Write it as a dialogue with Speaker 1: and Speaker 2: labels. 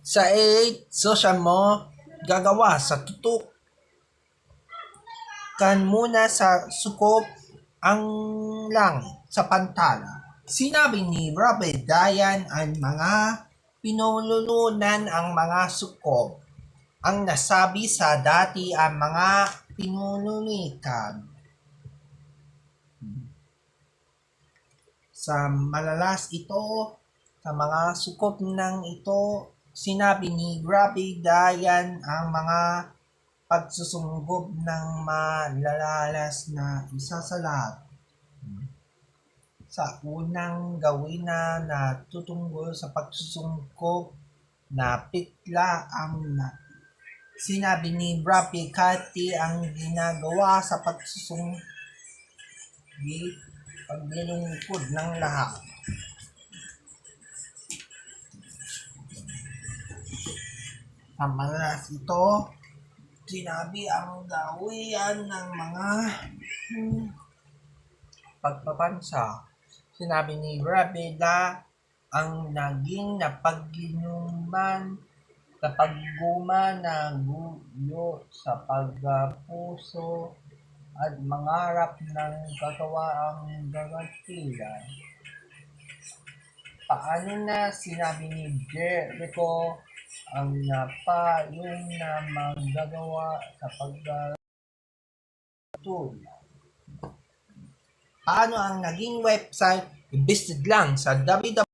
Speaker 1: Sa 8, social mo gagawa sa tutukan muna sa sukop ang langit sa pantala. Sinabi ni Robert Dayan ang mga pinululunan ang mga sukop. Ang nasabi sa dati ang mga pinulunikan. Sa malalas ito, sa mga sukop ng ito, sinabi ni Grabe Dayan ang mga pagsusunggob ng malalalas na isa sa lahat. Sa unang gawin na natutungkol sa pagsusungkob na pitla ang sinabi ni Brappy Cathy ang ginagawa sa paglilingkod ng lahat. Sa malalas ito, sinabi ang gawian ng mga pagpapansa. Sinabi ni Rabela ang naging napaglinuman kapag guma na gulo sa pagpuso at mangarap ng kagawaang gagatilan. Paano na sinabi ni Jericho ang napayong na magagawa sa pagtulad. Paano ang naging website? I-visit lang sa www